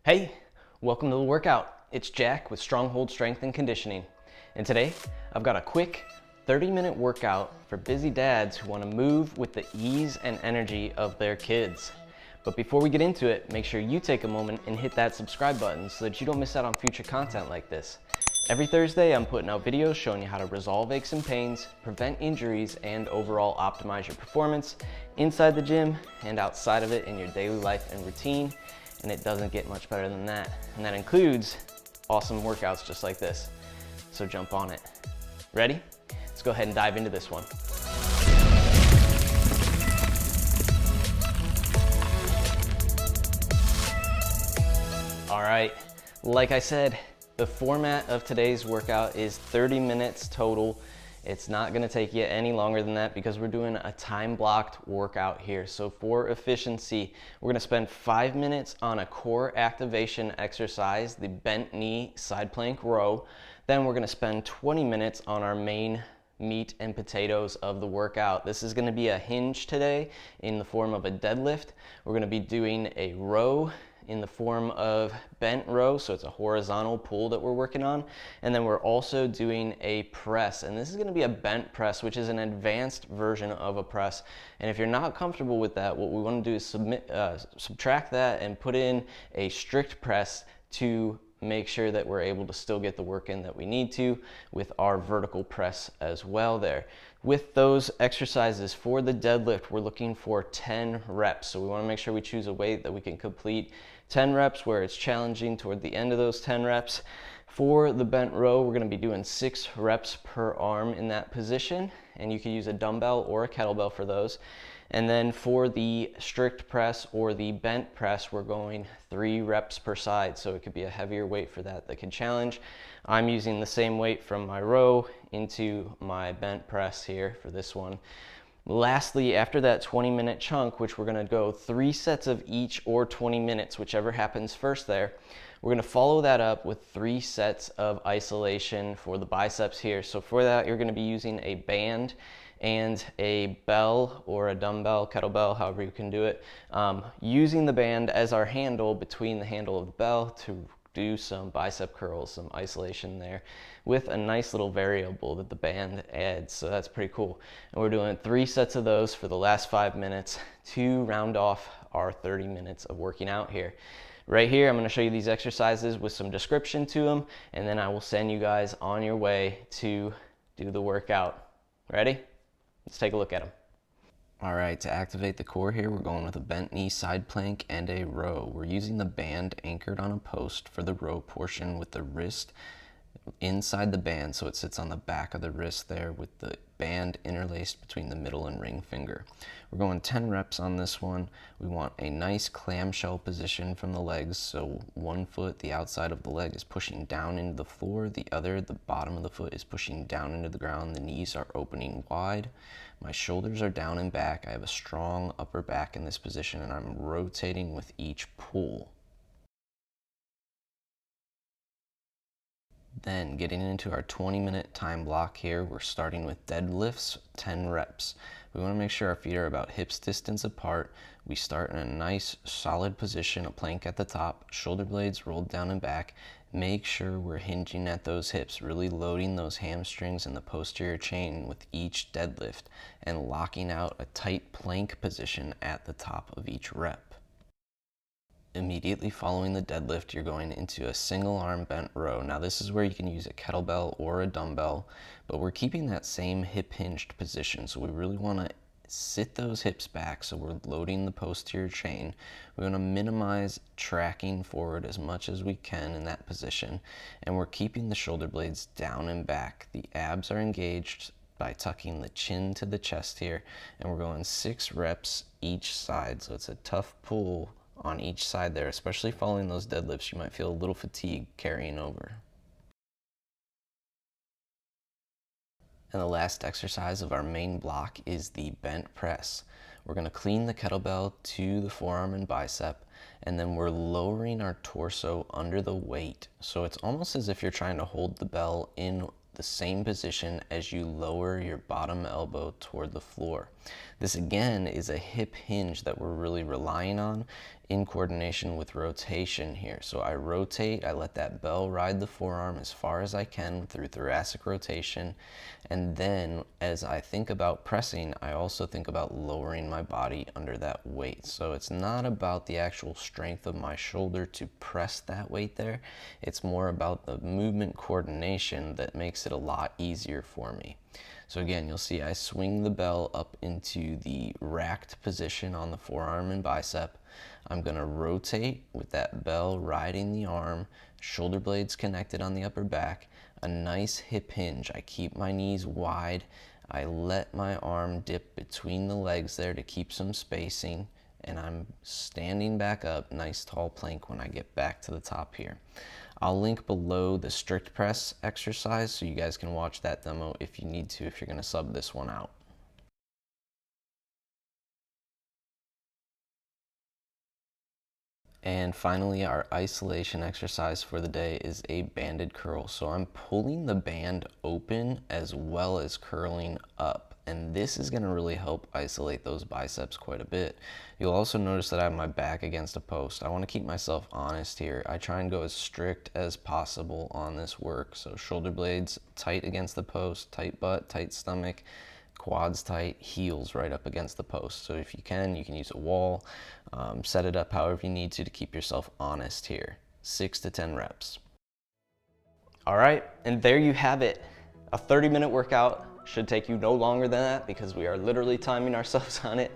Hey, welcome to the workout. It's Jack with Stronghold Strength and Conditioning. And today, I've got a quick 30-minute workout for busy dads who want to move with the ease and energy of their kids. But before we get into it, make sure you take a moment and hit that subscribe button so that you don't miss out on future content like this. Every Thursday, I'm putting out videos showing you how to resolve aches and pains, prevent injuries, and overall optimize your performance inside the gym and outside of it in your daily life and routine. And it doesn't get much better than that. And that includes awesome workouts just like this. So jump on it. Ready? Let's go ahead and dive into this one. All right, like I said, the format of today's workout is 30 minutes total. It's not gonna take you any longer than that because we're doing a time-blocked workout here. So for efficiency, we're gonna spend 5 minutes on a core activation exercise, the bent knee side plank row. Then we're gonna spend 20 minutes on our main meat and potatoes of the workout. This is gonna be a hinge today in the form of a deadlift. We're gonna be doing a row in the form of bent row, so it's a horizontal pull that we're working on. And then we're also doing a press, and this is gonna be a bent press, which is an advanced version of a press. And if you're not comfortable with that, what we wanna do is subtract that and put in a strict press to make sure that we're able to still get the work in that we need to with our vertical press as well there. With those exercises for the deadlift, we're looking for 10 reps. So we want to make sure we choose a weight that we can complete 10 reps where it's challenging toward the end of those 10 reps. For the bent row, we're going to be doing 6 reps per arm in that position, and you can use a dumbbell or a kettlebell for those. And then for the strict press or the bent press, we're going 3 reps per side. So it could be a heavier weight for that can challenge. I'm using the same weight from my row into my bent press here for this one. Lastly, after that 20-minute chunk, which we're gonna go 3 sets of each or 20 minutes, whichever happens first there, we're gonna follow that up with 3 sets of isolation for the biceps here. So for that, you're gonna be using a band and a bell or a dumbbell, kettlebell, however you can do it. Using the band as our handle between the handle of the bell to do some bicep curls, some isolation there with a nice little variable that the band adds. So that's pretty cool. And we're doing 3 sets of those for the last 5 minutes to round off our 30 minutes of working out here. Right here, I'm gonna show you these exercises with some description to them, and then I will send you guys on your way to do the workout. Ready? Let's take a look at them. All right, to activate the core here, we're going with a bent knee side plank and a row. We're using the band anchored on a post for the row portion with the wrist inside the band, so it sits on the back of the wrist there with the band interlaced between the middle and ring finger. We're going 10 reps on this one. We want a nice clamshell position from the legs, so one foot, the outside of the leg, is pushing down into the floor, the other, the bottom of the foot, is pushing down into the ground. The knees are opening wide. My shoulders are down and back. I have a strong upper back in this position, and I'm rotating with each pull. Then getting into our 20-minute time block here, we're starting with deadlifts, 10 reps. We want to make sure our feet are about hips distance apart. We start in a nice solid position, a plank at the top, shoulder blades rolled down and back. Make sure we're hinging at those hips, really loading those hamstrings and the posterior chain with each deadlift and locking out a tight plank position at the top of each rep. Immediately following the deadlift, you're going into a single arm bent row. Now this is where you can use a kettlebell or a dumbbell, but we're keeping that same hip hinged position. So we really want to sit those hips back so we're loading the posterior chain. We want to minimize tracking forward as much as we can in that position, and we're keeping the shoulder blades down and back. The abs are engaged by tucking the chin to the chest here, and we're going 6 reps each side. So it's a tough pull on each side there, especially following those deadlifts. You might feel a little fatigue carrying over. And the last exercise of our main block is the bent press. We're going to clean the kettlebell to the forearm and bicep, and then we're lowering our torso under the weight. So it's almost as if you're trying to hold the bell in the same position as you lower your bottom elbow toward the floor. This again is a hip hinge that we're really relying on. in coordination with rotation here. So I rotate, I let that bell ride the forearm as far as I can through thoracic rotation. And then as I think about pressing, I also think about lowering my body under that weight. So it's not about the actual strength of my shoulder to press that weight there. It's more about the movement coordination that makes it a lot easier for me. So again, you'll see I swing the bell up into the racked position on the forearm and bicep. I'm gonna rotate with that bell riding the arm, shoulder blades connected on the upper back, a nice hip hinge. I keep my knees wide. I let my arm dip between the legs there to keep some spacing, and I'm standing back up, nice tall plank when I get back to the top here. I'll link below the strict press exercise so you guys can watch that demo if you need to, if you're gonna sub this one out. And finally, our isolation exercise for the day is a banded curl. So I'm pulling the band open as well as curling up. And this is gonna really help isolate those biceps quite a bit. You'll also notice that I have my back against a post. I wanna keep myself honest here. I try and go as strict as possible on this work. So shoulder blades tight against the post, tight butt, tight stomach, quads tight, heels right up against the post. So if you can use a wall, set it up however you need to keep yourself honest here. 6 to 10 reps. All right, and there you have it. A 30-minute workout. Should take you no longer than that because we are literally timing ourselves on it.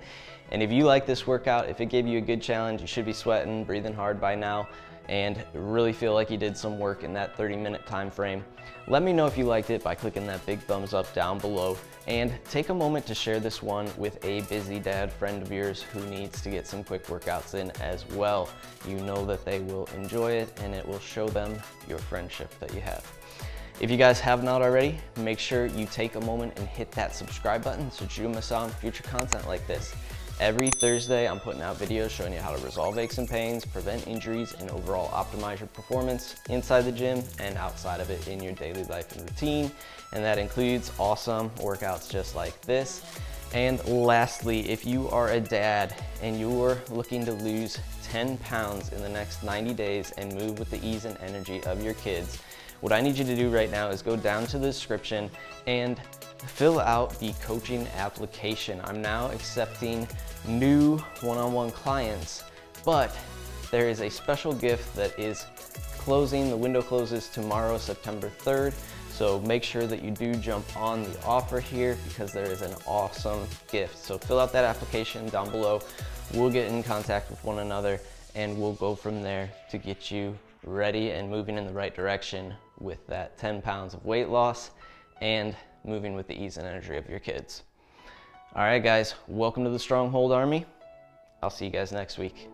And if you like this workout, if it gave you a good challenge, you should be sweating, breathing hard by now, and really feel like you did some work in that 30-minute time frame. Let me know if you liked it by clicking that big thumbs up down below, and take a moment to share this one with a busy dad friend of yours who needs to get some quick workouts in as well. You know that they will enjoy it and it will show them your friendship that you have. If you guys have not already, make sure you take a moment and hit that subscribe button so you don't miss out on future content like this. Every Thursday, I'm putting out videos showing you how to resolve aches and pains, prevent injuries, and overall optimize your performance inside the gym and outside of it in your daily life and routine. And that includes awesome workouts just like this. And lastly, if you are a dad and you're looking to lose 10 pounds in the next 90 days and move with the ease and energy of your kids, what I need you to do right now is go down to the description and fill out the coaching application. I'm now accepting new one-on-one clients, but there is a special gift that is closing. The window closes tomorrow, September 3rd. So make sure that you do jump on the offer here because there is an awesome gift. So fill out that application down below. We'll get in contact with one another and we'll go from there to get you ready and moving in the right direction with that 10 pounds of weight loss and moving with the ease and energy of your kids. All right, guys, welcome to the Stronghold Army. I'll see you guys next week.